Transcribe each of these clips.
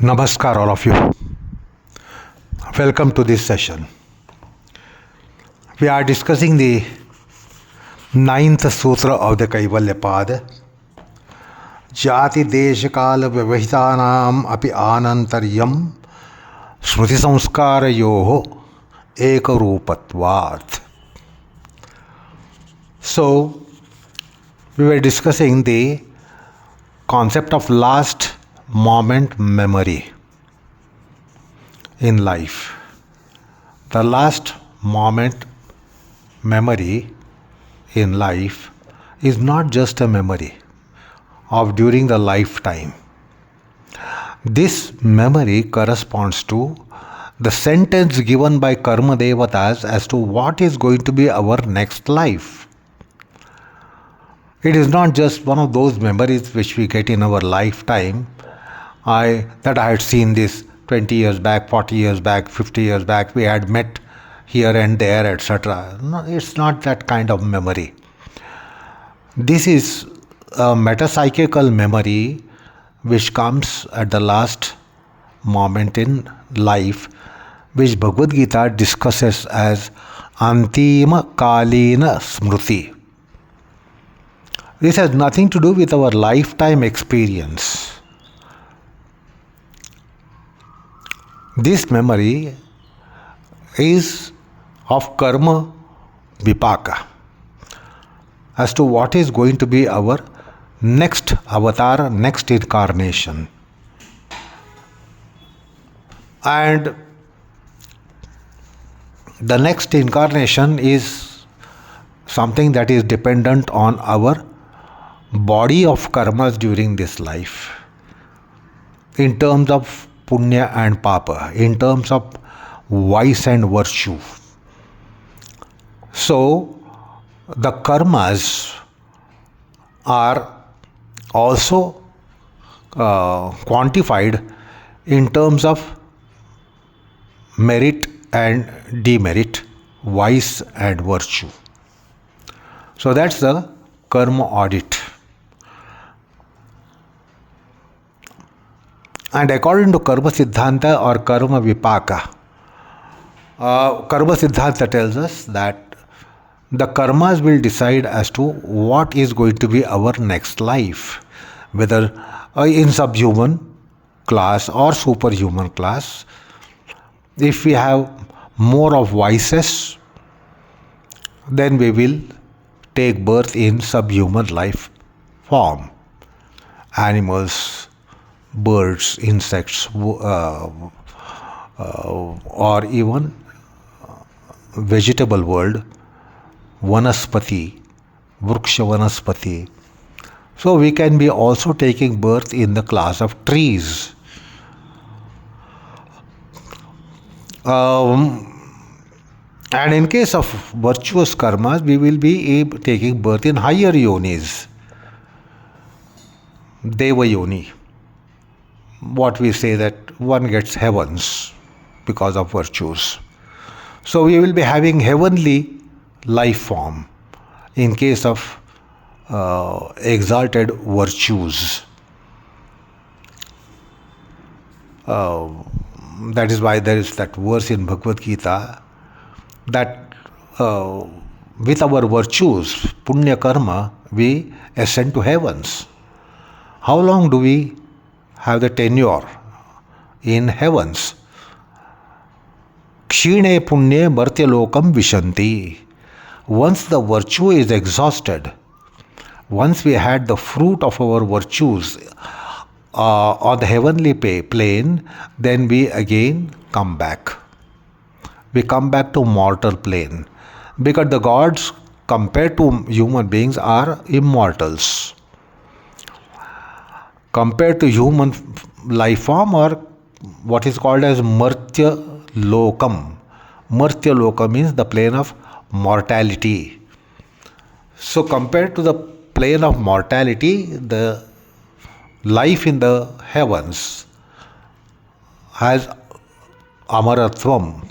Namaskar, all of you. Welcome to this session. We are discussing the ninth Sutra of the Kaivalya Pada. Jati Desha Kala Vyavahitanam Api Anantaryam Smriti Samskara Yoho Ekarupatvat. So, we were discussing the concept of last moment memory in life. The last moment memory in life is not just a memory of during the lifetime. This memory corresponds to the sentence given by Karma Devatas as to what is going to be our next life. It is not just one of those memories which we get in our lifetime. I had seen this 20 years back, 40 years back, 50 years back, we had met here and there, etc. No, it's not that kind of memory. This is a metapsychical memory which comes at the last moment in life, which Bhagavad Gita discusses as Antima Kalina Smriti. This has nothing to do with our lifetime experience. This memory is of karma vipaka as to what is going to be our next avatar, next incarnation. And the next incarnation is something that is dependent on our body of karmas during this life, in terms of punya and papa, in terms of vice and virtue. So, the karmas are also quantified in terms of merit and demerit, vice and virtue. So, that's the karma audit. And according to Karma Siddhanta or Karma Vipaka, Karma Siddhanta tells us that the karmas will decide as to what is going to be our next life, whether in subhuman class or superhuman class. If we have more of vices, then we will take birth in subhuman life form. Animals, birds, insects, or even vegetable world, vanaspati, vruksha vanaspati. So we can be also taking birth in the class of trees. And in case of virtuous karmas, we will be taking birth in higher yonis, deva yoni. What we say that one gets heavens because of virtues. So we will be having heavenly life form in case of exalted virtues. That is why there is that verse in Bhagavad Gita that with our virtues, punya karma, we ascend to heavens. How long do we have the tenure in heavens? Kshine punye martya lokam vishanti. Once the virtue is exhausted, once we had the fruit of our virtues on the heavenly plane, then we again come back. We come back to mortal plane, because the gods compared to human beings are immortals. Compared to human life form, or what is called as martya lokam. Martya lokam means the plane of mortality. So compared to the plane of mortality, the life in the heavens has amaratvam.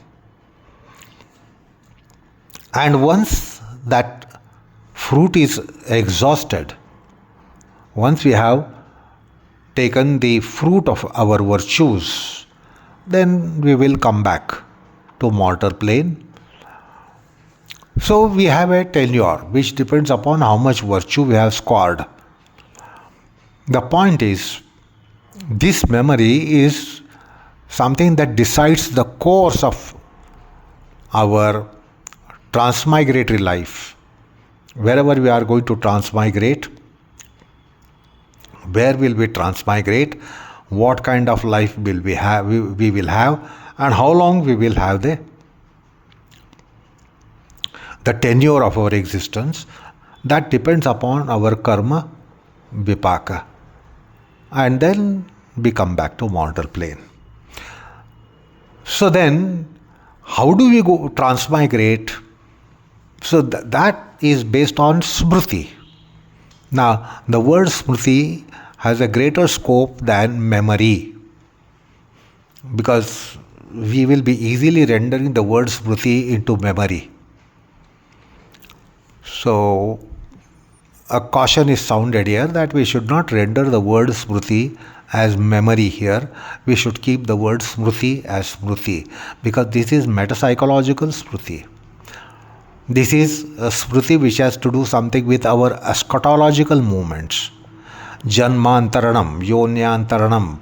And once that fruit is exhausted, once we have taken the fruit of our virtues, then we will come back to mortal plane. So we have a tenure which depends upon how much virtue we have scored. The point is, this memory is something that decides the course of our transmigratory life. Wherever we are going to transmigrate, where will we transmigrate, what kind of life will we will have, and how long we will have the tenure of our existence. That depends upon our karma vipaka. And then we come back to mortal plane. So then, how do we go transmigrate? So that is based on smriti. Now, the word smriti has a greater scope than memory, because we will be easily rendering the word smriti into memory. So, a caution is sounded here that we should not render the word smriti as memory here. We should keep the word smriti as smriti, because this is metapsychological smriti. This is a smriti which has to do something with our eschatological movements. Janmantaranam, yonyantaranam.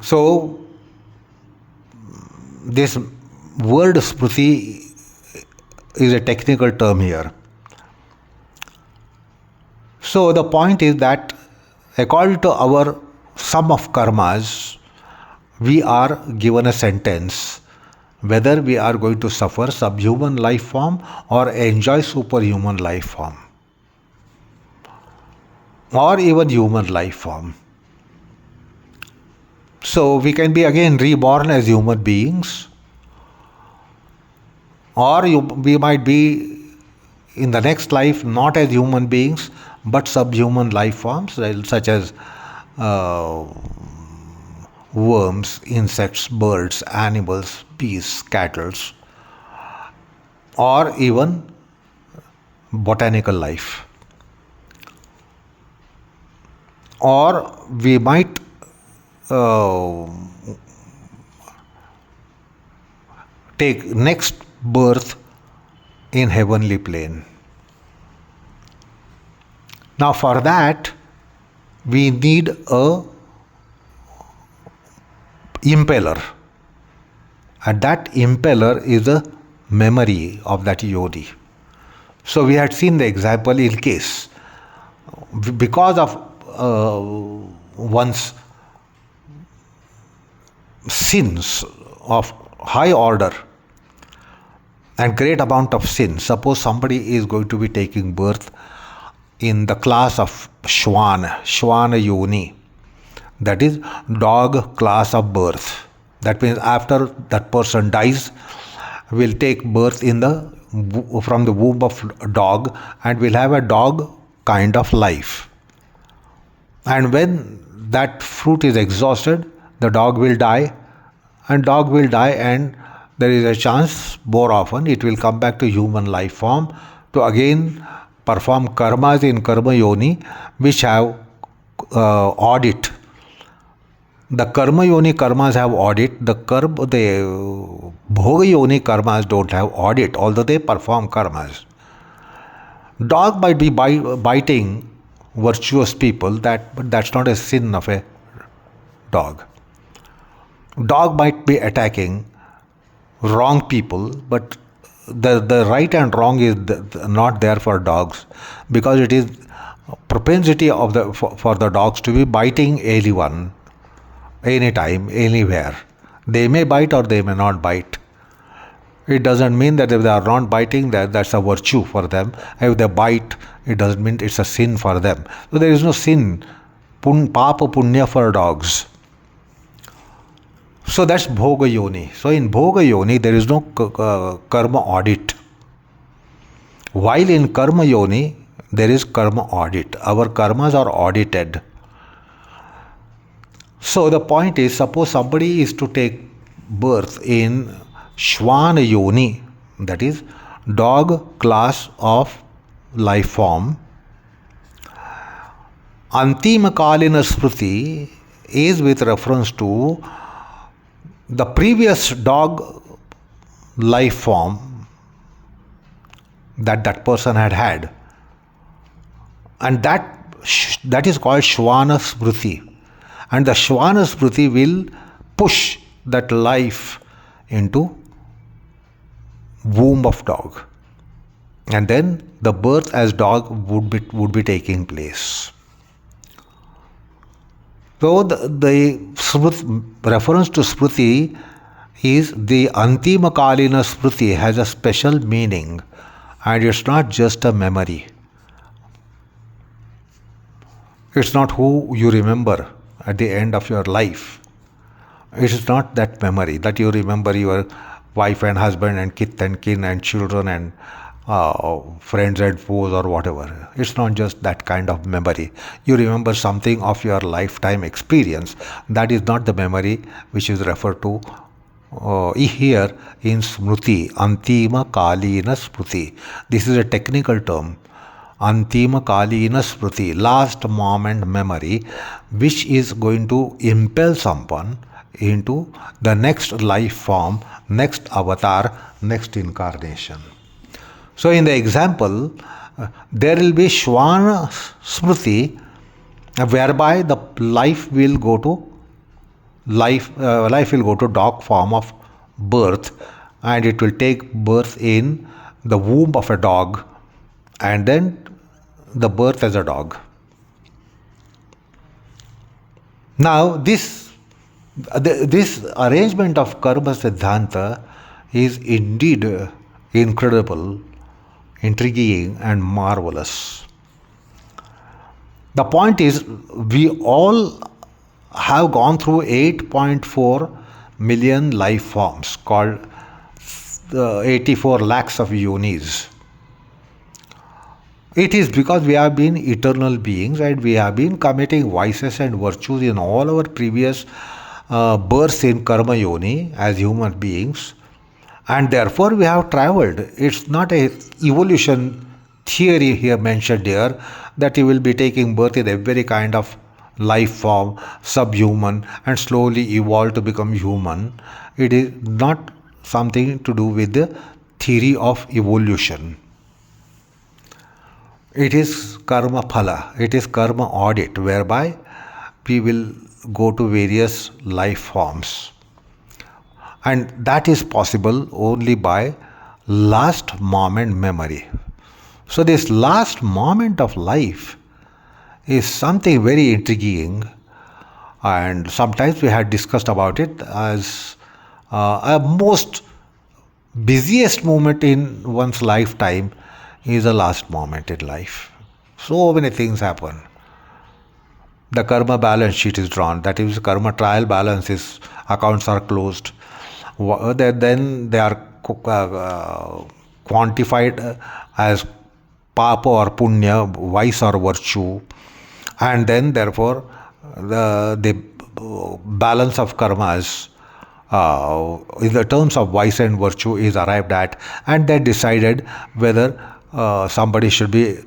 So, this word smriti is a technical term here. So the point is that according to our sum of karmas, we are given a sentence whether we are going to suffer subhuman life form or enjoy superhuman life form, or even human life form. So we can be again reborn as human beings, or we might be in the next life not as human beings but subhuman life forms such as worms, insects, birds, animals, beasts, cattle, or even botanical life. Or we might take next birth in heavenly plane. Now for that we need a impeller, and that impeller is a memory of that yoni. So we had seen the example in case because of one's sins of high order and great amount of sin. Suppose somebody is going to be taking birth in the class of Shwana Yoni, that is dog class of birth. That means after that person dies, will take birth from the womb of dog and will have a dog kind of life. And when that fruit is exhausted, the dog will die, and there is a chance more often it will come back to human life form to again perform karmas in karma yoni which have audit. The karma yoni karmas have audit, the bhoga yoni karmas don't have audit, although they perform karmas. Dog might be biting virtuous people, but that's not a sin of a dog. Dog might be attacking wrong people, but the right and wrong is not there for dogs, because it is propensity of for the dogs to be biting anyone, anytime, anywhere. They may bite or they may not bite. It doesn't mean that if they are not biting, that's a virtue for them. If they bite, it doesn't mean it's a sin for them. So there is no sin, papa punya for dogs. So that's bhoga yoni. So in bhoga yoni, there is no karma audit. While in karma yoni, there is karma audit. Our karmas are audited. So the point is, suppose somebody is to take birth in Shwana Yoni, that is dog class of life form, Antima Kalina Smriti is with reference to the previous dog life form that person had, and that is called Shvana Smriti, and the Shvana Smriti will push that life into womb of dog, and then the birth as dog would be taking place. So the reference to Smriti is the Antima Kalina Smriti has a special meaning, and it's not just a memory. It's not who you remember at the end of your life. It is not that memory that you remember your wife and husband and kith and kin and children and friends and foes or whatever. It's not just that kind of memory. You remember something of your lifetime experience. That is not the memory which is referred to here in Smriti, Antima Kalina Smriti. This is a technical term. Antima Kalina Smriti, last moment memory, which is going to impel someone into the next life form, next avatar, next incarnation. So in the example, there will be Shvana Smriti, whereby the life will go to dog form of birth, and it will take birth in the womb of a dog, and then the birth as a dog. Now this arrangement of karma siddhanta is indeed incredible, intriguing and marvelous. The point is, we all have gone through 8.4 million life forms, called 84 lakhs of yonis. It is because we have been eternal beings and we have been committing vices and virtues in all our previous births in karma yoni as human beings, and therefore we have traveled. It's not a evolution theory here mentioned here that you will be taking birth in every kind of life form, subhuman, and slowly evolve to become human. It is not something to do with the theory of evolution. It is karma phala, it is karma audit, whereby we will go to various life forms. And that is possible only by last moment memory. So this last moment of life is something very intriguing, and sometimes we had discussed about it as a most busiest moment in one's lifetime is the last moment in life. So many things happen. The karma balance sheet is drawn, that is, karma trial balance is, accounts are closed. Then they are quantified as papa or punya, vice or virtue, and then therefore the balance of karmas in the terms of vice and virtue is arrived at, and then decided whether somebody should be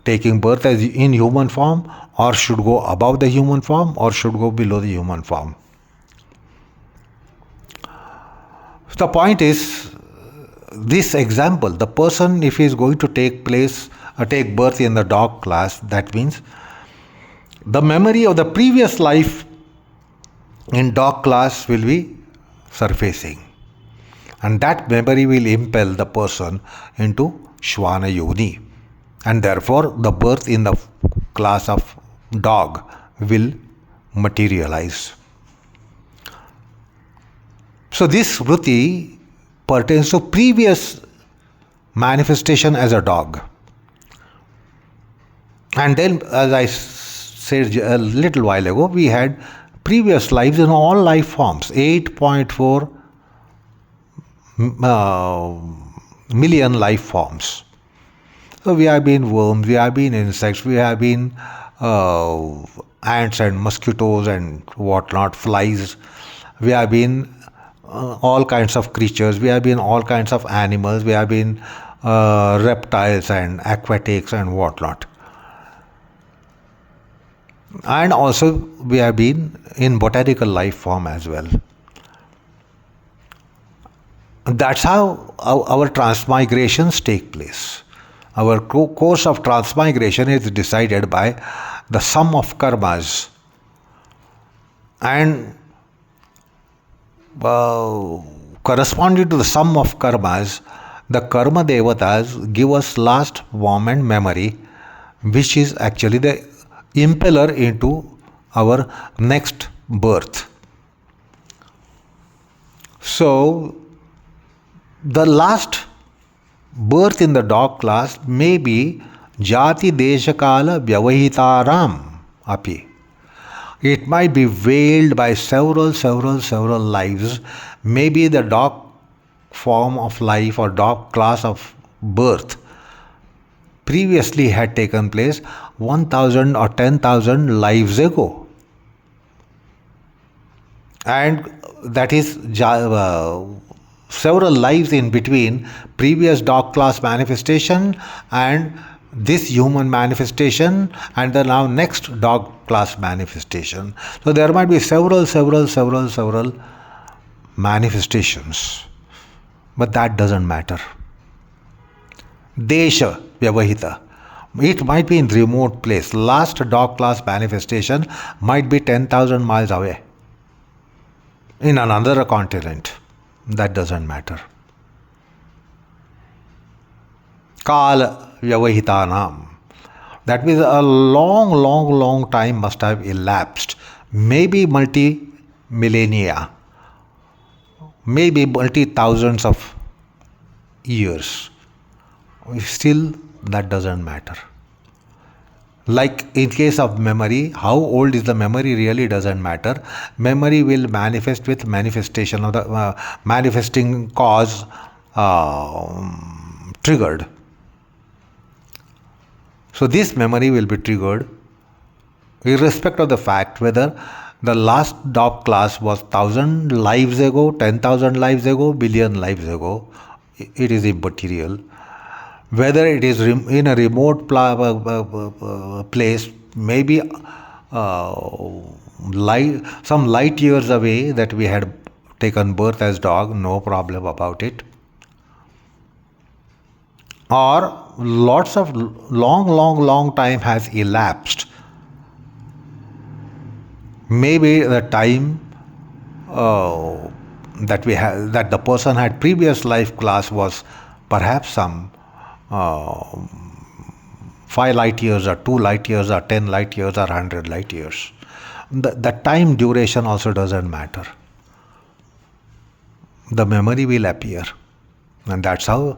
taking birth as in human form, or should go above the human form, or should go below the human form. The point is, this example, the person, if he is going to take birth in the dog class, that means the memory of the previous life in dog class will be surfacing, and that memory will impel the person into Shvana Yoni, and therefore the birth in the class of dog will materialize. So this Smriti pertains to previous manifestation as a dog. And then, as I said a little while ago, we had previous lives in all life forms, 8.4 million life forms. So we have been worms, we have been insects, we have been ants and mosquitoes and whatnot, flies. We have been all kinds of creatures, we have been all kinds of animals, we have been reptiles and aquatics and whatnot. And also we have been in botanical life form as well. That's how our transmigrations take place. Our course of transmigration is decided by the sum of karmas. And corresponding to the sum of karmas, the karma devatas give us last moment memory, which is actually the impeller into our next birth. So, the last birth in the dog class may be Jati Deshakala Vyavahitaram api. It might be veiled by several lives. Maybe the dog form of life or dog class of birth previously had taken place 1000 or 10,000 lives ago. And that is several lives in between previous dog class manifestation and this human manifestation and the now next dog class manifestation. So there might be several manifestations. But that doesn't matter. Desha Vyavahita. It might be in remote place. Last dog class manifestation might be 10,000 miles away. In another continent. That doesn't matter. Kala Vyavahitanam. That means a long time must have elapsed. Maybe multi-millennia. Maybe multi-thousands of years. Still, that doesn't matter. Like in case of memory, how old is the memory really doesn't matter. Memory will manifest with manifestation of the manifesting cause triggered. So this memory will be triggered irrespective of the fact whether the last dog class was 1,000 lives ago, 10,000 lives ago, billion lives ago. It is immaterial. Whether it is in a remote place, maybe some light years away that we had taken birth as dog, no problem about it. Or lots of long time has elapsed. Maybe the time that the person had previous life class was perhaps some 5 light years or 2 light years or 10 light years or 100 light years. The time duration also doesn't matter. The memory will appear, and that's how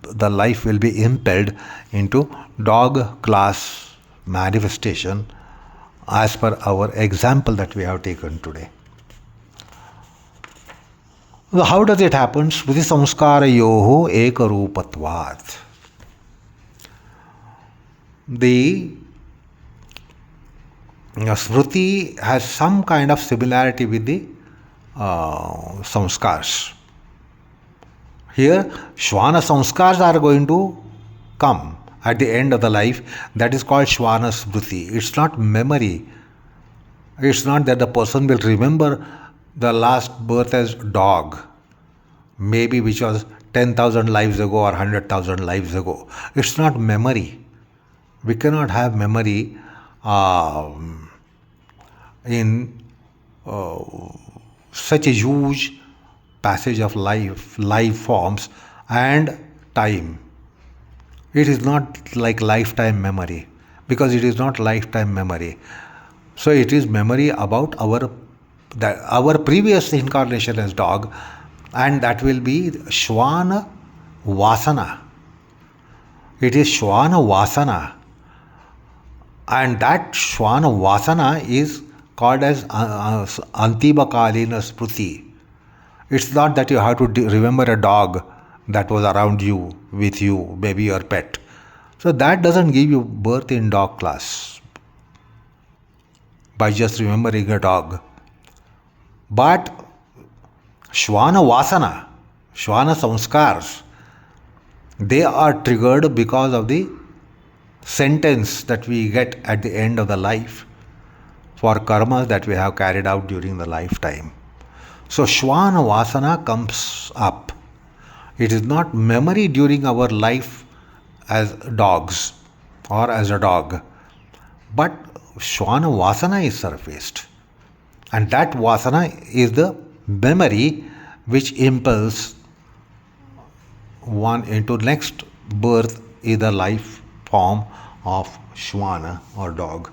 the life will be impelled into dog class manifestation as per our example that we have taken today. How does it happen? Smriti samskarayoho ekarupatvat. The Smriti has some kind of similarity with the samskars. Here, Shvana samskars are going to come at the end of the life. That is called Shvana Smriti. It's not memory. It's not that the person will remember the last birth as dog, maybe which was 10,000 lives ago or 100,000 lives ago. It's not memory. We cannot have memory in such a huge passage of life forms and time. It is not like lifetime memory, because it is not lifetime memory. So it is memory about our previous incarnation as dog, and that will be Shvana Vasana. It is Shvana Vasana. And that Shvana Vasana is called as Antima Kalina Smriti. It's not that you have to remember a dog that was around you, with you, maybe your pet. So that doesn't give you birth in dog class by just remembering a dog. But Shvana Vasana, Shvana Samskars, they are triggered because of the sentence that we get at the end of the life. for karmas that we have carried out during the lifetime. So Shwana Vasana comes up. It is not memory during our life as dogs or as a dog, but Shwana Vasana is surfaced. And that Vasana is the memory which impels one into next birth is the life form of Shwana or dog.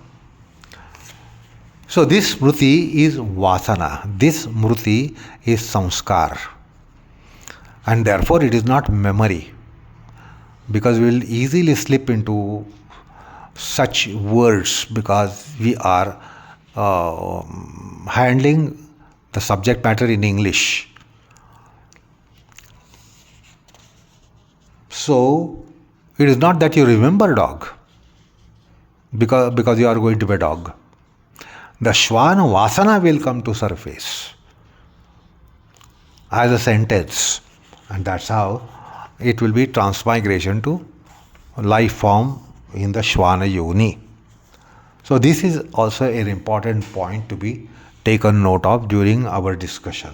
So this Smriti is Vasana. This Smriti is Samskar. And therefore it is not memory. Because we will easily slip into such words because we are handling the subject matter in English. So it is not that you remember dog because you are going to be a dog. The Shwana Vasana will come to surface as a sentence, and that's how it will be transmigration to life form in the Shwana Yoni. So this is also an important point to be taken note of during our discussion.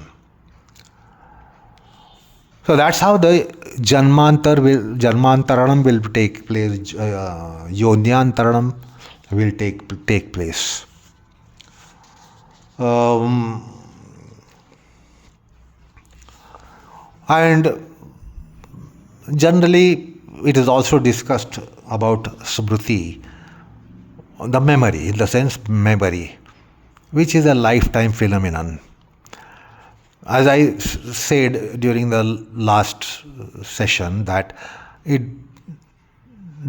So that's how the Janmantaranam will take place, Yonyantaranam will take place. And generally it is also discussed about Smriti, the memory, in the sense memory, which is a lifetime phenomenon. As I said during the last session, that it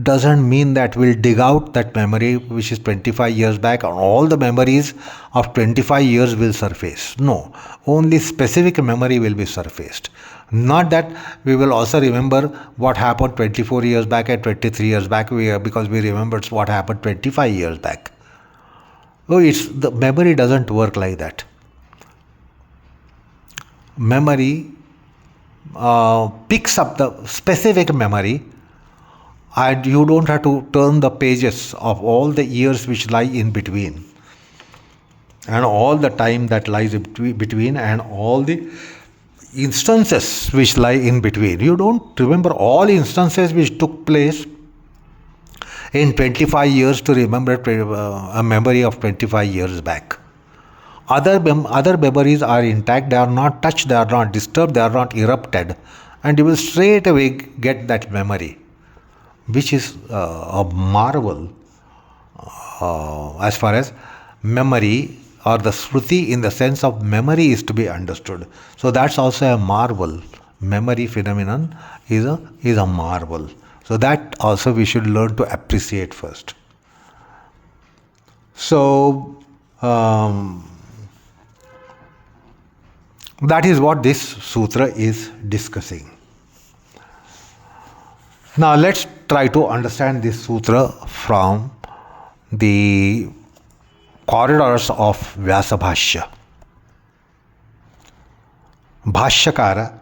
doesn't mean that we'll dig out that memory which is 25 years back and all the memories of 25 years will surface. No, only specific memory will be surfaced. Not that we will also remember what happened 24 years back and 23 years back because we remembered what happened 25 years back. So the memory doesn't work like that. Memory picks up the specific memory, and you don't have to turn the pages of all the years which lie in between and all the time that lies in between and all the instances which lie in between. You don't remember all instances which took place in 25 years to remember a memory of 25 years back. Other memories are intact, they are not touched, they are not disturbed, they are not erupted, and you will straight away get that memory, which is a marvel as far as memory or the Smriti in the sense of memory is to be understood. So that's also a marvel. Memory phenomenon is a marvel. So that also we should learn to appreciate first. So that is what this sutra is discussing. Now let's try to understand this sutra from the corridors of Vyasa Bhashya. Bhashyakara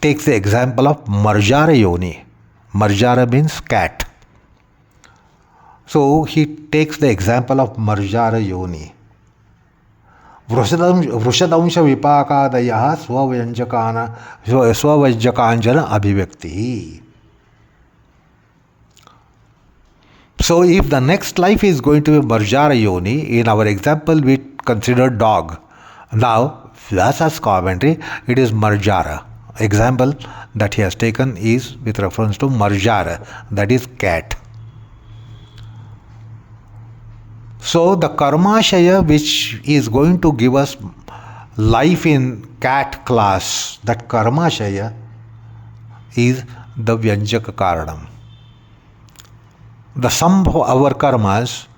takes the example of Marjara Yoni. Marjara means cat. So he takes the example of Marjara Yoni. Vrusadansha vipakadaya swavajjakanjana abhivyakti. So if the next life is going to be Marjara Yoni, in our example we consider dog. Now Vyasa's commentary, it is Marjara. Example that he has taken is with reference to Marjara, that is cat. So the Karmashaya which is going to give us life in cat class, that Karmashaya is the Vyanjaka Karanam. The sum of our karmas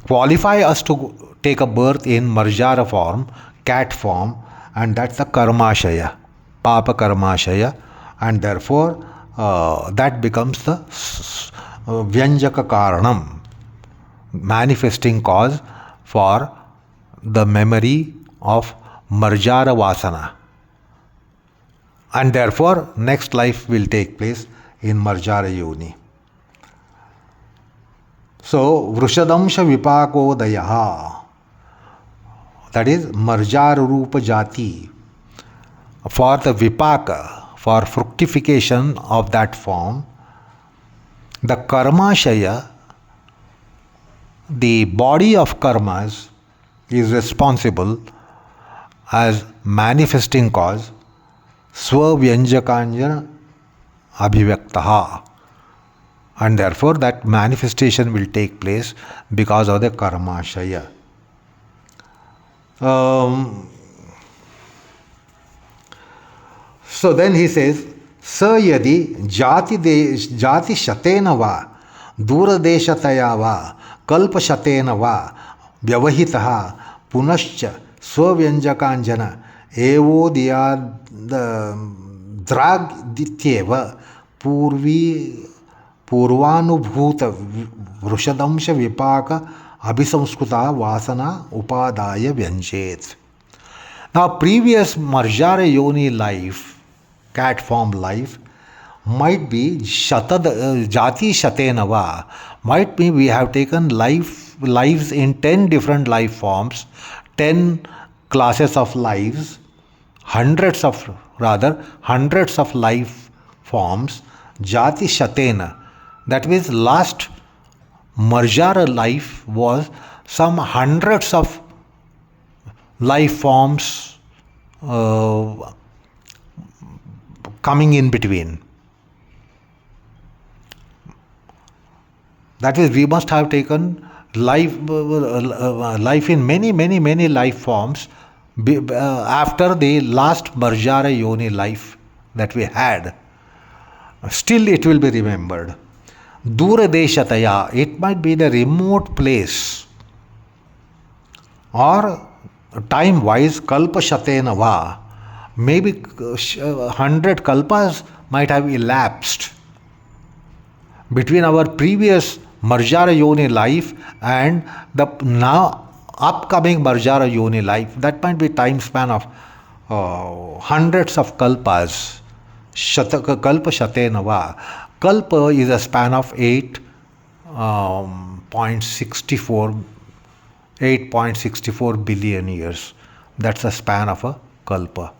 qualify us to take a birth in Marjara form, cat form, and that's the Karmashaya, Papa Karmashaya, and therefore that becomes the Vyanjaka Karanam, manifesting cause for the memory of Marjara Vasana. And therefore next life will take place in Marjara Yoni. So, Vrushadamsha Vipakodayaha, that is Marjar Rupa Jati, for the Vipaka, for fructification of that form, the Karmashaya, the body of karmas, is responsible as manifesting cause, Svavyanjakanjana Abhivyaktaha. And therefore that manifestation will take place because of the Karmashaya. So then he says, Sa yadi jati shatena va, duradeshataya va, kalpa shatena va, vyavahitaha, punascha, svavyanjakanjana, evo drag dityeva, पूर्वानुभूत वृषदंश विपाक अभिसंस्कृता वासना उपादाय व्यंजेत. Now previous Marjara Yoni life, cat form life, might be Jati Shatenava, might be we have taken lives in 10 different life forms, 10 classes of lives, hundreds of life forms, Jati Shatena. That means last Marjara life was some hundreds of life forms coming in between. That is, we must have taken life in many life forms after the last Marjara Yoni life that we had. Still it will be remembered. Duradeshataya, it might be the remote place, or time wise kalpa shatena va, maybe 100 kalpas might have elapsed between our previous Marjara Yoni life and the now upcoming Marjara Yoni life. That might be time span of hundreds of kalpas. Kalpa shatena va. Kalpa is a span of 8.64 billion years. That's the span of a kalpa.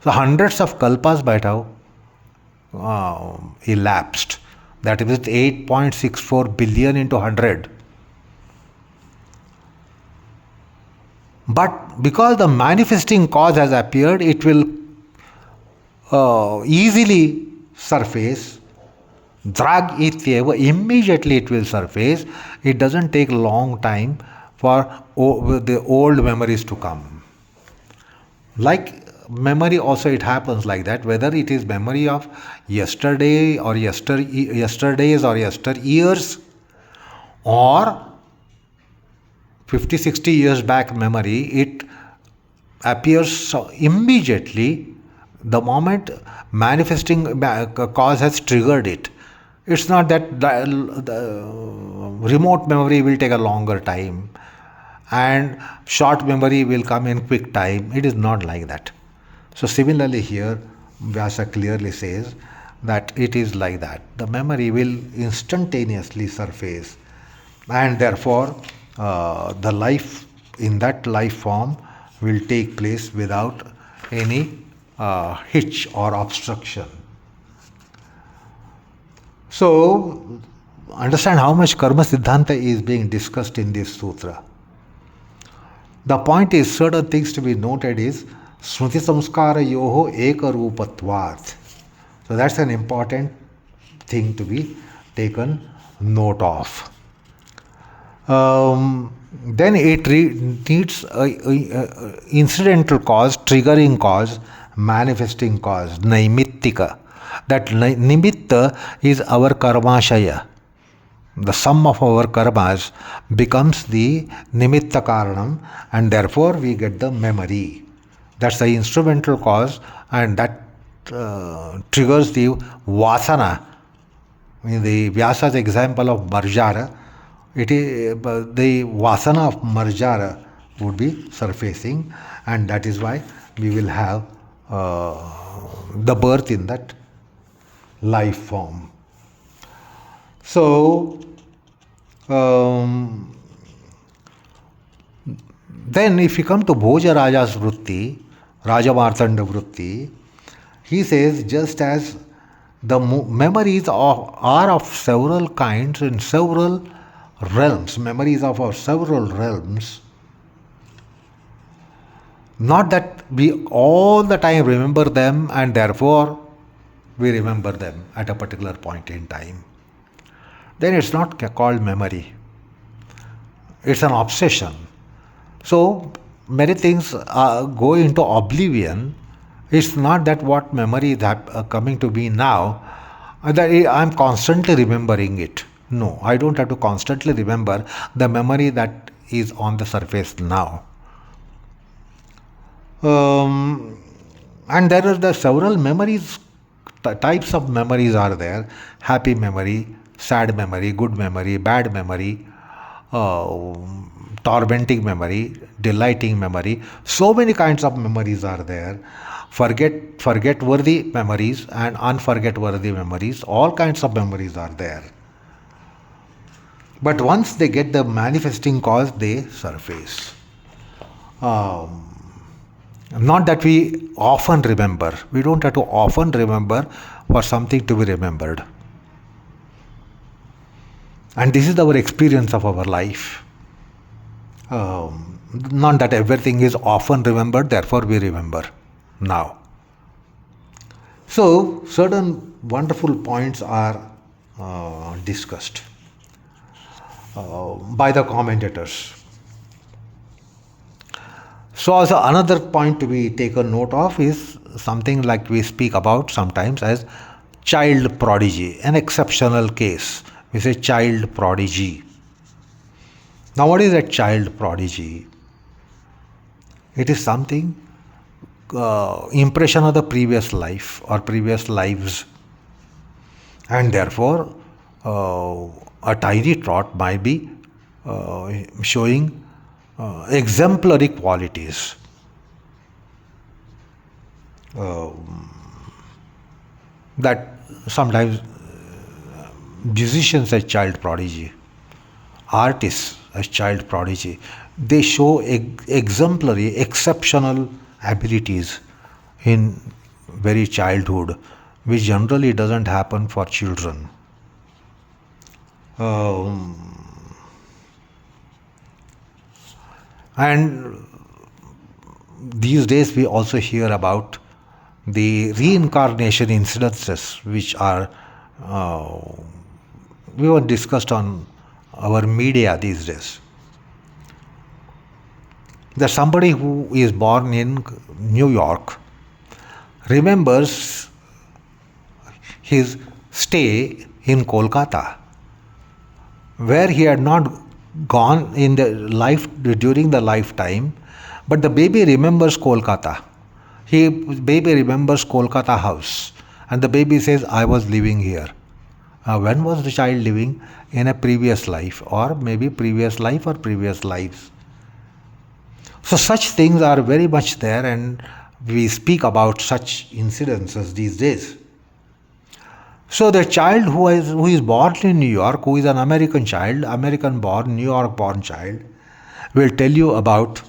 So hundreds of kalpas might have elapsed. That is 8.64 billion into 100. But because the manifesting cause has appeared, it will easily surface. Drag ityeva, immediately it will surface. It doesn't take long time for the old memories to come. Like memory also, it happens like that, whether it is memory of yesterday or yesterdays or yesteryears, or 50-60 years back memory, it appears so immediately the moment manifesting cause has triggered it. It's not that the remote memory will take a longer time and short memory will come in quick time. It is not like that. So similarly here, Vyasa clearly says that it is like that. The memory will instantaneously surface, and therefore the life in that life form will take place without any hitch or obstruction. So, understand how much Karma Siddhanta is being discussed in this sutra. The point is, certain things to be noted is Smriti Samskara Yoho Eka Rupatvat. So that's an important thing to be taken note of. Then it needs incidental cause, triggering cause, manifesting cause, naimittika. That nimitta is our karmashaya. The sum of our karmas becomes the nimitta karanam, and therefore we get the memory. That's the instrumental cause, and that triggers the vasana. In the Vyasa's example of Marjara, it is the vasana of Marjara would be surfacing, and that is why we will have the birth in that life form. So, Um, then if you come to Bhoja Raja's Vritti, Raja Martanda Vritti, he says just as the memories are of several kinds in several realms, memories of our several realms, not that we all the time remember them and therefore we remember them at a particular point in time. Then it's not called memory, it's an obsession. So many things go into oblivion. It's not that what memory is coming to me now, that I'm constantly remembering it. No, I don't have to constantly remember the memory that is on the surface now. Um, and there are the several memories, types of memories are there: happy memory, sad memory, good memory, bad memory, uh, tormenting memory, delighting memory. So many kinds of memories are there. Forget worthy memories and unforget-worthy memories. All kinds of memories are there. But once they get the manifesting cause, they surface. Um, Not that we often remember. We don't have to often remember for something to be remembered. And this is our experience of our life. Not that everything is often remembered, therefore we remember now. So, certain wonderful points are discussed by the commentators. So, also another point to be taken note of is something like we speak about sometimes as child prodigy, an exceptional case. We say child prodigy. Now, what is a child prodigy? It is something, impression of the previous life or previous lives, and therefore a tiny trot might be showing exemplary qualities. That sometimes musicians as child prodigy, artists as child prodigy, they show exemplary, exceptional abilities in very childhood, which generally doesn't happen for children. And these days we also hear about the reincarnation incidences, which are we were discussed on our media these days. That somebody who is born in New York remembers his stay in Kolkata, where he had not gone in the life during the lifetime, but the baby remembers Kolkata. Baby remembers Kolkata house, and the baby says, "I was living here." When was the child living? In a previous life, or maybe previous life or previous lives. So such things are very much there, and we speak about such incidences these days. So the child who is born in New York, who is an American child, American born, New York born child, will tell you about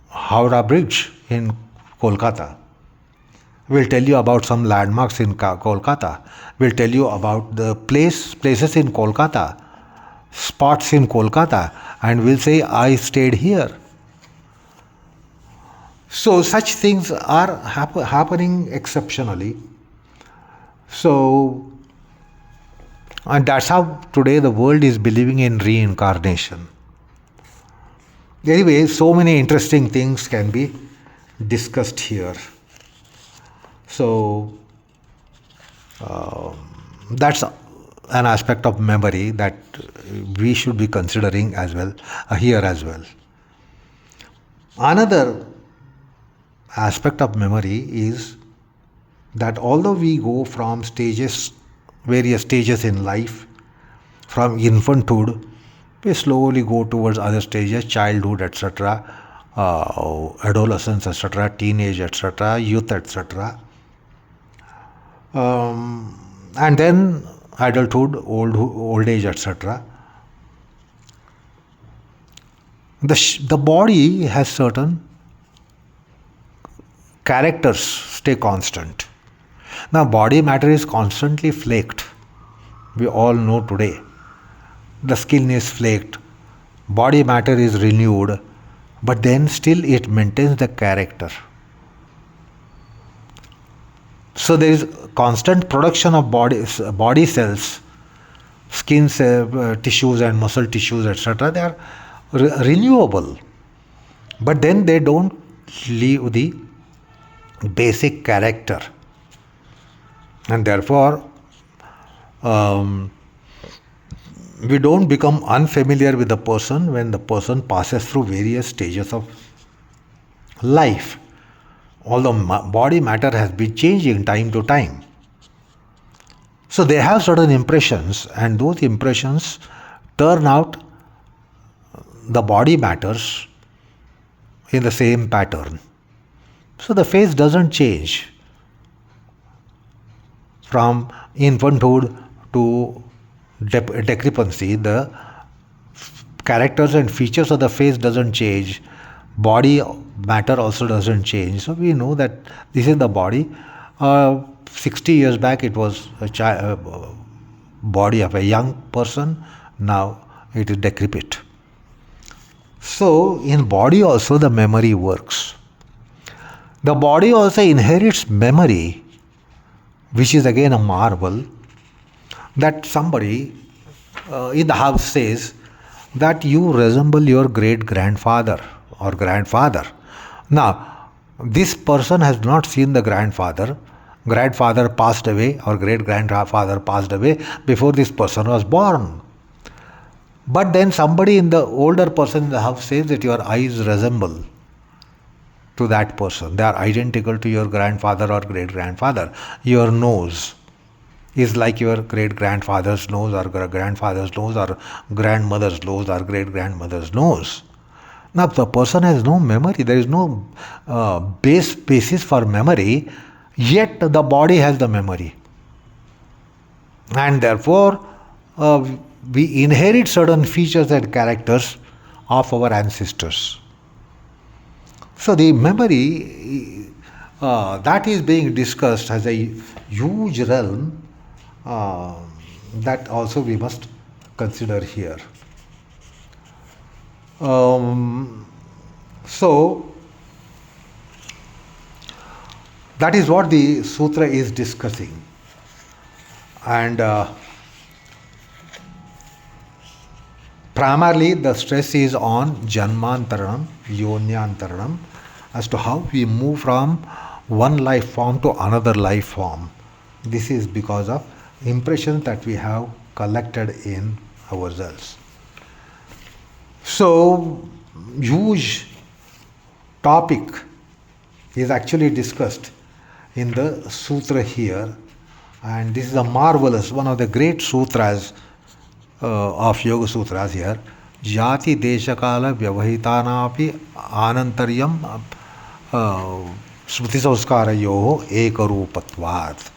Howrah Bridge in Kolkata. Will tell you about some landmarks in Kolkata. Will tell you about the places in Kolkata, spots in Kolkata, and will say, "I stayed here." So such things are happening exceptionally. So, and that's how today the world is believing in reincarnation. Anyway, so many interesting things can be discussed here. So, that's an aspect of memory that we should be considering as well, here as well. Another aspect of memory is that although we go from various stages in life, from infanthood, we slowly go towards other stages, childhood, etc., adolescence, etc., teenage, etc., youth, etc., and then adulthood, old age, etc. The body has certain characters stay constant. Now, body matter is constantly flaked. We all know today. The skin is flaked, body matter is renewed, but then still it maintains the character. So there is constant production of body cells, skin tissues and muscle tissues, etc. They are renewable, but then they don't leave the basic character, and therefore we don't become unfamiliar with the person when the person passes through various stages of life. Although body matter has been changing time to time. So they have certain impressions, and those impressions turn out the body matters in the same pattern. So the face doesn't change from infanthood to decrepancy. The characters and features of the face doesn't change. Body matter also doesn't change. So we know that this is the body. 60 years back it was a body of a young person. Now it is decrepit. So in body also the memory works. The body also inherits memory, which is again a marvel, that somebody in the house says that you resemble your great-grandfather or grandfather. Now, this person has not seen the grandfather. Grandfather passed away or great-grandfather passed away before this person was born. But then somebody in the older person in the house says that your eyes resemble to that person. They are identical to your grandfather or great-grandfather. Your nose is like your great-grandfather's nose or grandfather's nose or grandmother's nose or great-grandmother's nose. Now, the person has no memory. There is no basis for memory, yet the body has the memory. And therefore, we inherit certain features and characters of our ancestors. So the memory that is being discussed as a huge realm that also we must consider here. So that is what the sutra is discussing, and primarily the stress is on janmantaranam, yonyantaranam, as to how we move from one life form to another life form. This is because of impressions that we have collected in ourselves. So, huge topic is actually discussed in the sutra here, and this is a marvelous, one of the great sutras of Yoga Sutras here. Jati Deshakala Vyavahitanapi Anantaryam Smriti Samskarayoho Ekarupatvat.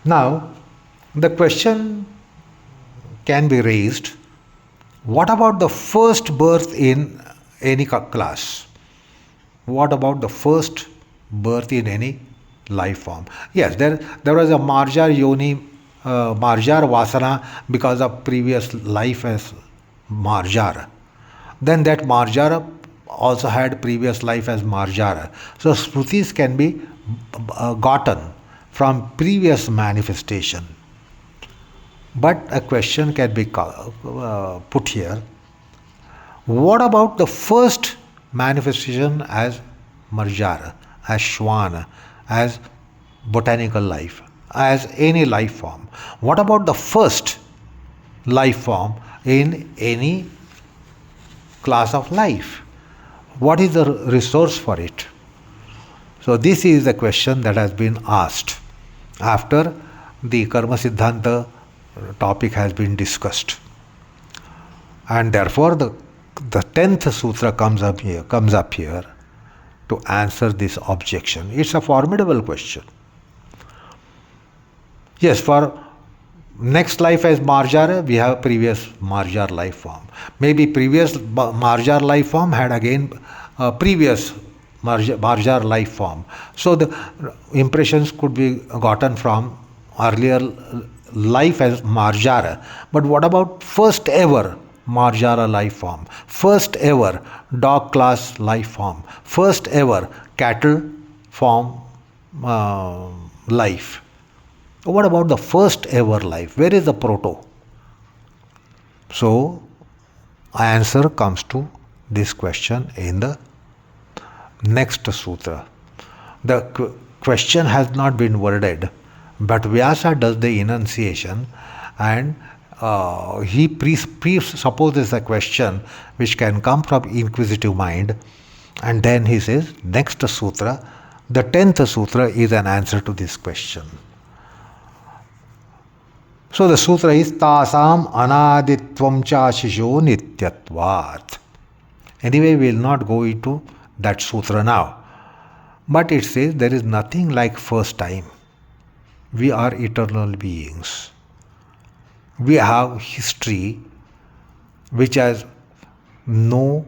Now, the question can be raised, what about the first birth in any class? What about the first birth in any life form? Yes, there was a Marjar Yoni, Marjar Vasana because of previous life as Marjar. Then that Marjara also had previous life as Marjara. So Smritis can be gotten from previous manifestation. But a question can be put here. What about the first manifestation as Marjara, as Shwana, as botanical life, as any life form? What about the first life form in any class of life? What is the resource for it? So this is the question that has been asked after the Karma Siddhanta topic has been discussed. And therefore the 10th sutra comes up here to answer this objection. It's a formidable question. Yes, for next life as Marjar, we have previous Marjar life form. Maybe previous Marjar life form had again previous Marjar life form. So the impressions could be gotten from earlier life as Marjara. But what about first ever Marjara life form? First ever dog class life form? First ever cattle form life? What about the first ever life? Where is the proto? So, answer comes to this question in the next sutra. The question has not been worded, but Vyasa does the enunciation, and he presupposes a question which can come from inquisitive mind, and then he says, next sutra, the 10th sutra is an answer to this question. So the sutra is Tasam Anaditvam Cha Shisho Nityatvat. Anyway, we will not go into that sutra now. But it says there is nothing like first time. We are eternal beings. We have history which has no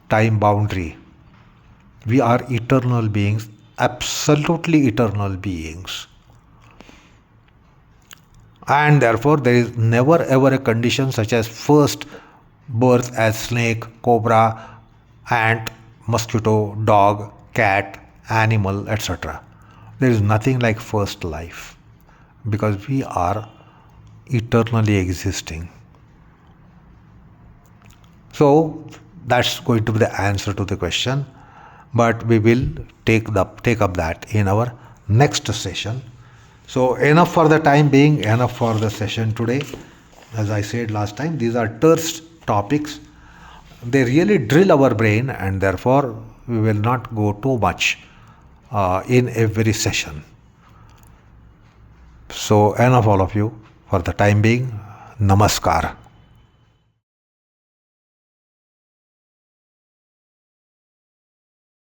time boundary. We are eternal beings, absolutely eternal beings. And therefore, there is never ever a condition such as first birth as snake, cobra, ant, mosquito, dog, cat, animal, etc. There is nothing like first life, because we are eternally existing. So that's going to be the answer to the question, but we will take up that in our next session. So enough for the time being, enough for the session today. As I said last time, these are terse topics. They really drill our brain, and therefore we will not go too much in every session. So enough all of you. For the time being, namaskar.